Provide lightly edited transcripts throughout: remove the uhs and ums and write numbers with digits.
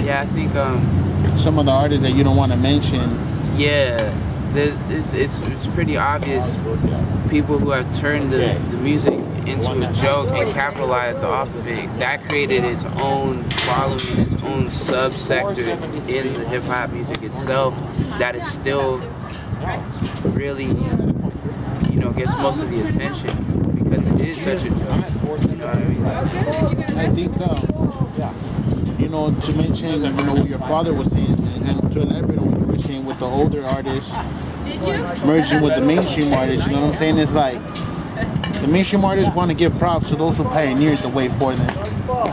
Yeah, I think Some of the artists that you don't want to mention. yeah, it's pretty obvious. People who have turned the music into a joke and capitalized off of it, that created its own following, its own subsector in the hip hop music itself. That is still really, gets most of the attention because it is such a joke. You know what I mean? I think, to mention, what your father was saying, and to elaborate on what you were saying with the older artists merging with the mainstream artists, you know what I'm saying? It's like the mainstream artists want to give props to those who pioneered the way for them.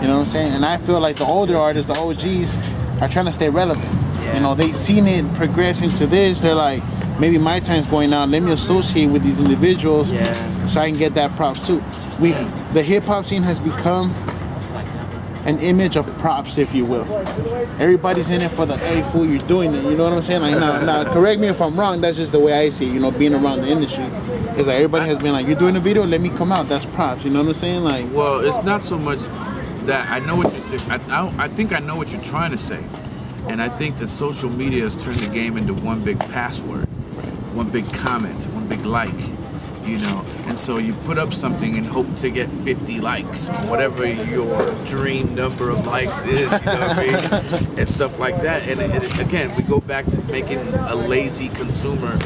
You know what I'm saying? And I feel like the older artists, the OGs, are trying to stay relevant. Yeah. They've seen it progress into this. They're like, maybe my time's going out. Let me associate with these individuals so I can get that props too. The hip hop scene has become an image of props, if you will. Everybody's in it for the, hey, fool, you're doing it. You know what I'm saying? Like, now, correct me if I'm wrong. That's just the way I see it, being around the industry. It's like everybody has been like, you're doing a video, let me come out. That's props. You know what I'm saying? Like, well, it's not so much that I know what you're saying. I think I know what you're trying to say. And I think that social media has turned the game into one big password, one big comment, one big like. And so you put up something and hope to get 50 likes, or whatever your dream number of likes is, you know what I mean? And stuff like that. And again, we go back to making a lazy consumer,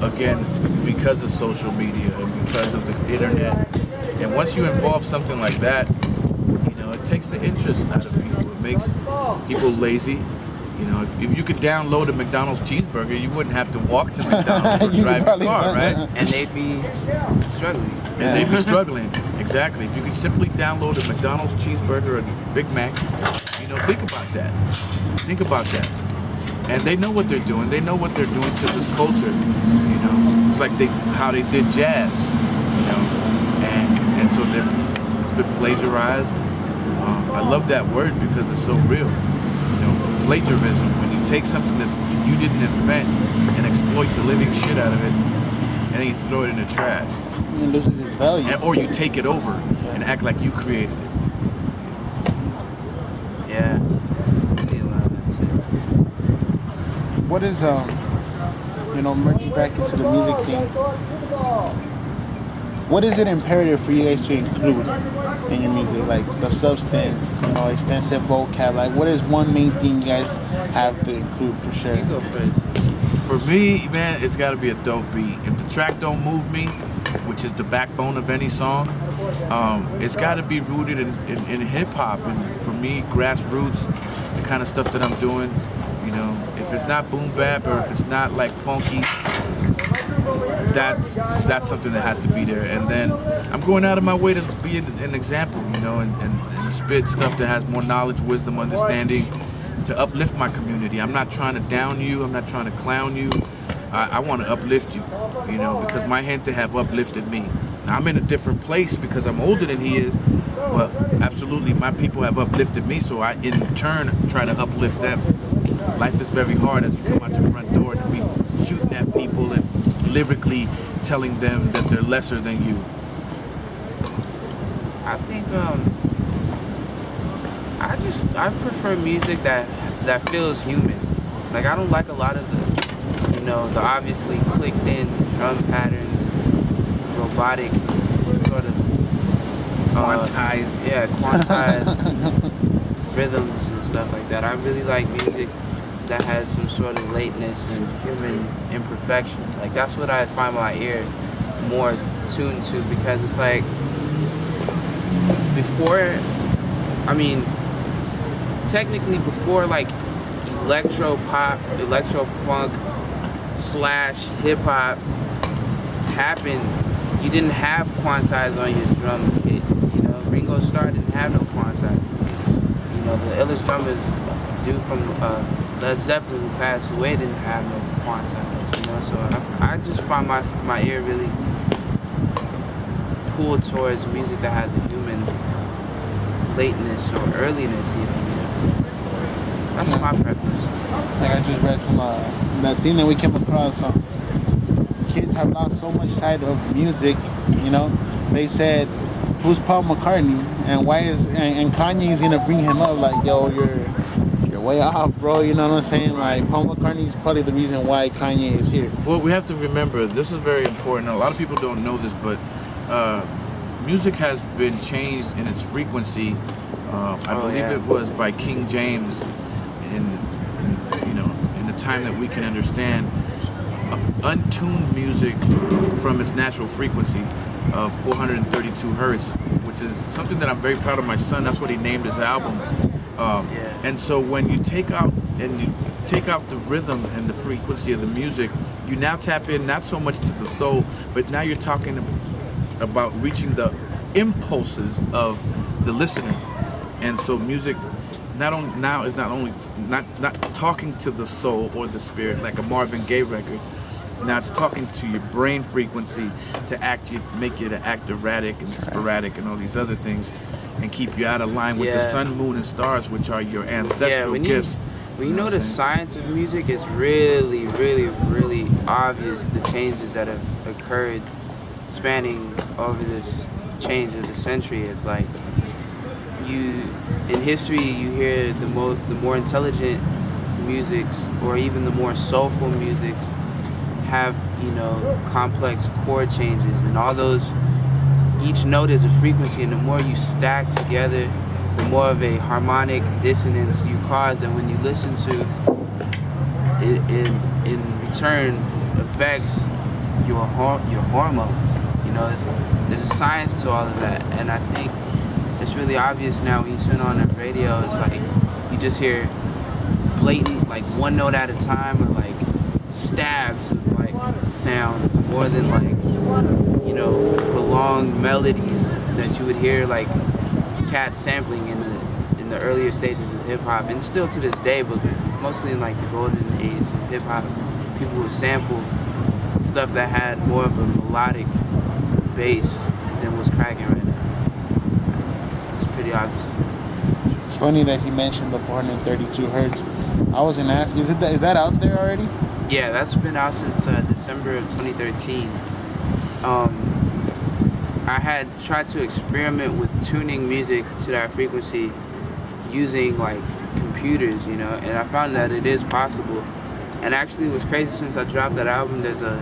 again, because of social media and because of the internet. And once you involve something like that, it takes the interest out of people. It makes people lazy. If you could download a McDonald's cheeseburger, you wouldn't have to walk to McDonald's or drive your car, right? And they'd be struggling. Exactly. If you could simply download a McDonald's cheeseburger or a Big Mac, think about that. Think about that. And they know what they're doing. They know what they're doing to this culture. It's like how they did jazz, and so it's been plagiarized. I love that word because it's so real. Plagiarism, when you take something that you didn't invent and exploit the living shit out of it, and then you throw it in the trash. It loses its value. Or you take it over and act like you created it. Yeah, I see a lot of that too. What is, merging back into the music thing, what is it imperative for you guys to include in your music? Like the substance, extensive vocab. Like, what is one main thing you guys have to include for sure? You go first. For me, man, it's got to be a dope beat. If the track don't move me, which is the backbone of any song, it's got to be rooted in hip hop. And for me, grassroots, the kind of stuff that I'm doing, if it's not boom bap or if it's not like funky, that's something that has to be there. And then I'm going out of my way to be an example, and spit stuff that has more knowledge, wisdom, understanding, to uplift my community. I'm not trying to down you. I'm not trying to clown you. I want to uplift you, because my gente have uplifted me. Now, I'm in a different place because I'm older than he is, but absolutely my people have uplifted me, so I in turn try to uplift them. Life is very hard as you come out your front door to be shooting at people and lyrically telling them that they're lesser than you. I think I prefer music that feels human. Like, I don't like a lot of the obviously clicked in drum patterns, robotic sort of Quantized rhythms and stuff like that. I really like music that has some sort of lateness and human imperfection. Like, that's what I find my ear more tuned to, because it's like before like electro pop, electro funk / hip hop happened, you didn't have quantize on your drum kit. Ringo Starr didn't have no quantize. The illest drummers, dude from Led Zeppelin who passed away, didn't have no quantize. So I just find my ear really pulled towards music that has a human lateness or earliness even. That's my preference. Like, I just read some that thing that we came across. Kids have lost so much sight of music. They said who's Paul McCartney, and why is and Kanye's gonna bring him up like, yo, you're way off, bro. You know what I'm saying? Like, Paul McCartney's probably the reason why Kanye is here. Well, we have to remember, this is very important. A lot of people don't know this, but music has been changed in its frequency. I believe it was by King James in the time that we can understand. Untuned music from its natural frequency of 432 hertz, which is something that I'm very proud of my son. That's what he named his album. And so when you take out the rhythm and the frequency of the music, you now tap in not so much to the soul, but now you're talking about reaching the impulses of the listener. And so music is not talking to the soul or the spirit like a Marvin Gaye record. Now it's talking to your brain frequency to make you to act erratic and sporadic and all these other things, and keep you out of line with the sun, moon, and stars, which are your ancestral gifts. When you know the science of music, it's really, really, really obvious the changes that have occurred spanning over this change of the century. It's like in history, you hear the more intelligent musics, or even the more soulful musics, have complex chord changes, and all those, each note is a frequency, and the more you stack together, the more of a harmonic dissonance you cause, and when you listen to it in return affects your hormones. There's a science to all of that, and I think it's really obvious now when you turn on the radio. It's like you just hear blatant, like one note at a time, or like stabs of like sounds, more than like prolonged melodies that you would hear like cats sampling in the earlier stages of hip hop, and still to this day, but mostly in like the golden age of hip hop, people would sample stuff that had more of a melodic bass than what's cracking right now. It's pretty obvious. It's funny that he mentioned the 432 hertz. I was gonna ask, is that out there already? Yeah, that's been out since December of 2013. I had tried to experiment with tuning music to that frequency using like computers, and I found that it is possible. And actually, what's crazy, since I dropped that album, there's a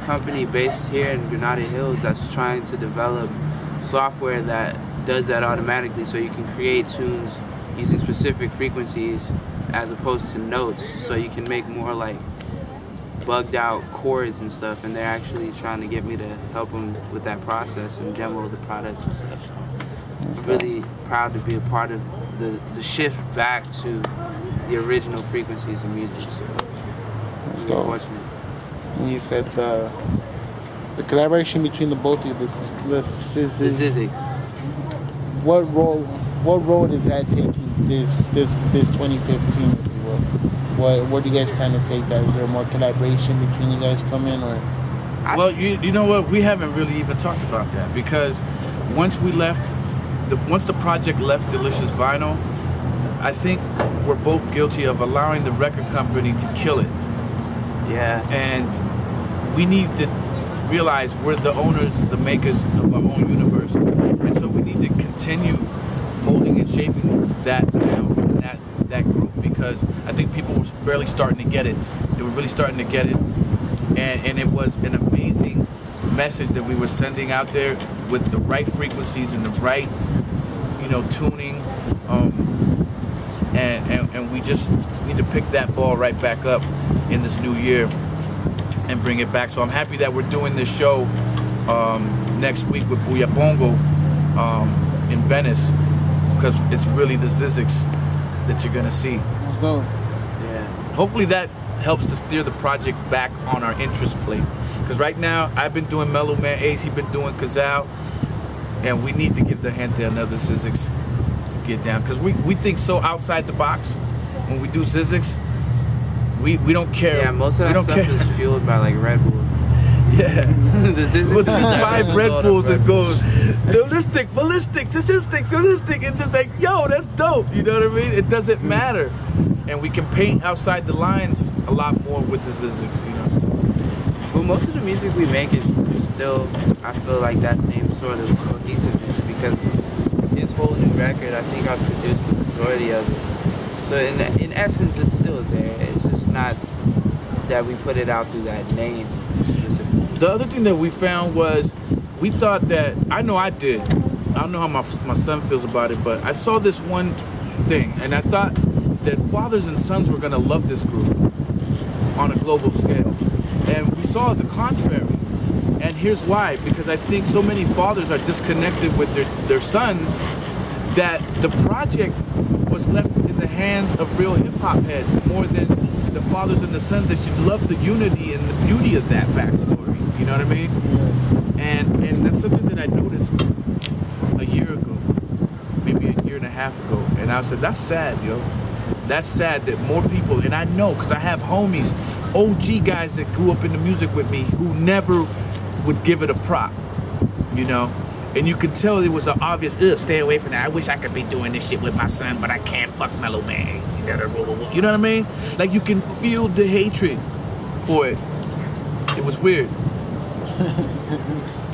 company based here in Granada Hills that's trying to develop software that does that automatically, so you can create tunes using specific frequencies as opposed to notes, so you can make more like bugged out chords and stuff, and they're actually trying to get me to help them with that process and demo the products and stuff. So I'm really proud to be a part of the shift back to the original frequencies of music. So I'm really fortunate. And you said the collaboration between the both of you, the Zyzzyx. What role is that taking this 2015? What do you guys plan to take that? Is there more collaboration between you guys coming, or? Well, you know what? We haven't really even talked about that, because once the project left Delicious Vinyl, I think we're both guilty of allowing the record company to kill it. Yeah. And we need to realize we're the owners, the makers of our own universe, and so we need to continue molding and shaping that sound and that group, because I think people were barely starting to get it. They were really starting to get it, and it was an amazing message that we were sending out there with the right frequencies and the right tuning, and we just need to pick that ball right back up in this new year and bring it back. So I'm happy that we're doing this show next week with Booyah Bongo in Venice, because it's really the Zyzzyx that you're gonna see. Let's go. Yeah. Hopefully that helps to steer the project back on our interest plate, because right now I've been doing Mellow Man Ace, he's been doing Cazal, and we need to give the hand to another Zyzzyx get down, because we think so outside the box when we do Zyzzyx. We don't care. Yeah, most of that stuff is fueled by like Red Bull. Yeah. The Zyzzyx We'll take 5 Red Bulls and go ballistic, statistic, and just like, yo, that's dope. You know what I mean? It doesn't matter. And we can paint outside the lines a lot more with the Zyzzyx, But most of the music we make is still, I feel like, that same sort of cohesiveness. because his whole new record, I think I've produced the majority of it. So in essence, it's still there. It's just not that we put it out through that name specifically. The other thing that we found was we thought that, I know I did, I don't know how my son feels about it, but I saw this one thing and I thought that fathers and sons were going to love this group on a global scale. And we saw the contrary. And here's why, because I think so many fathers are disconnected with their sons that the project was left in the hands of real hip-hop heads more than the fathers and the sons that should love the unity and the beauty of that backstory. You know what I mean? And that's something that I noticed a year ago, maybe a year and a half ago. And I said, that's sad, yo. That's sad that more people, and I know, because I have homies, OG guys that grew up in the music with me who never would give it a prop, you know? And you could tell it was an obvious, stay away from that. I wish I could be doing this shit with my son, but I can't fuck Mellow Man Ace. You know what I mean? Like, you can feel the hatred for it. It was weird.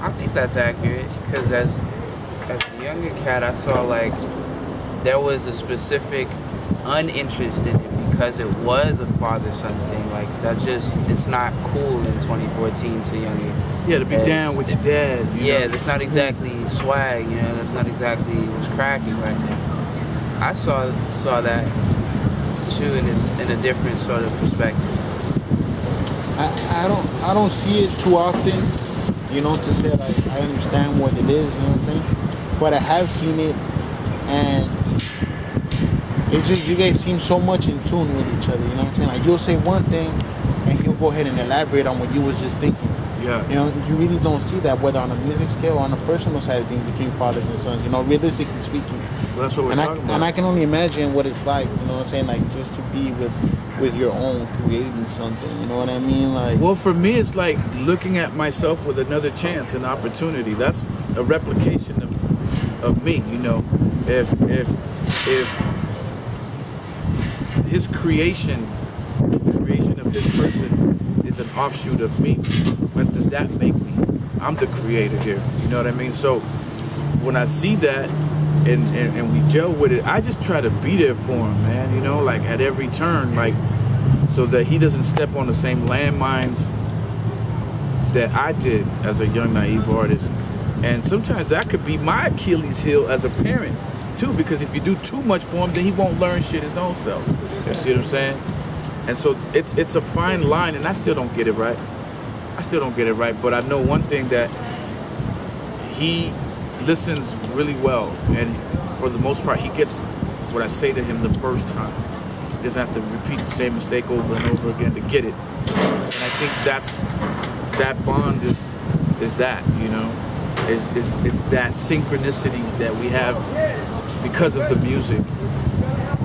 I think that's accurate, because as a younger cat, I saw like there was a specific uninterest in it because it was a father-son thing. Like, that just, it's not cool in 2014 to younger. Yeah, to be down with your dad. Yeah, know? that's not exactly swag, you know, that's not exactly what's cracking right now. I saw that too, and it's in a different sort of perspective. I don't see it too often, you know, to say like I understand what it is, you know what I'm saying? But I have seen it, and it's just, you guys seem so much in tune with each other, you know what I'm saying? Like, you'll say one thing and he'll go ahead and elaborate on what you was just thinking. Yeah. You know, you really don't see that, whether on a music scale or on a personal side of things, between fathers and sons, you know, realistically speaking. Well, that's what we're talking about. And I can only imagine what it's like, you know what I'm saying? Like, just to be with your own, creating something, you know what I mean? Like, well, for me, it's like looking at myself with another chance and opportunity. That's a replication of me, you know. If his creation, the creation of his person is an offshoot of me, what does that make me? I'm the creator here, you know what I mean? So when I see that and we gel with it, I just try to be there for him, man, you know, like at every turn, like, so that he doesn't step on the same landmines that I did as a young, naive artist. And sometimes that could be my Achilles heel as a parent too, because if you do too much for him, then he won't learn shit his own self. You see what I'm saying? And so it's a fine line, and I still don't get it right. But I know one thing, that he listens really well, and for the most part, he gets what I say to him the first time. He doesn't have to repeat the same mistake over and over again to get it. And I think that bond is that, you know, is that synchronicity that we have because of the music,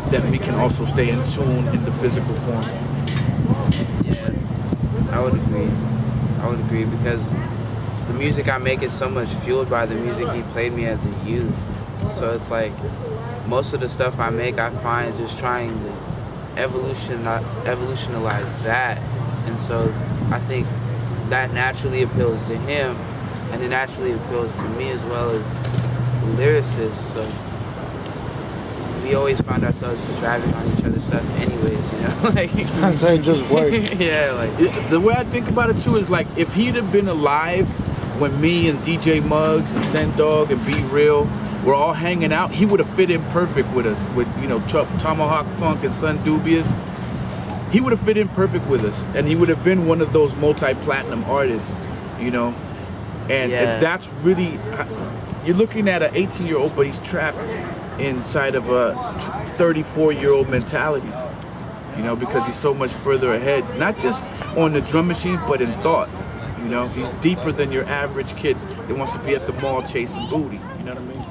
that we can also stay in tune in the physical form. Yeah, I would agree because the music I make is so much fueled by the music he played me as a youth. So it's like most of the stuff I make, I find just trying to evolutionize that. And so I think that naturally appeals to him, and it naturally appeals to me as well as the lyricist. So we always find ourselves just rapping on each other's stuff anyways, you know? Like, so it just works. Yeah, like, the way I think about it too is like, if he'd have been alive when me and DJ Muggs and Send Dog and Be Real were all hanging out, he would have fit in perfect with us, with, you know, Tomahawk Funk and Sun Dubious. He would have fit in perfect with us, and he would have been one of those multi-platinum artists, you know? And that's really, you're looking at an 18-year-old, but he's trapped inside of a 34-year-old mentality, you know, because he's so much further ahead, not just on the drum machine, but in thought, you know. He's deeper than your average kid that wants to be at the mall chasing booty, you know what I mean?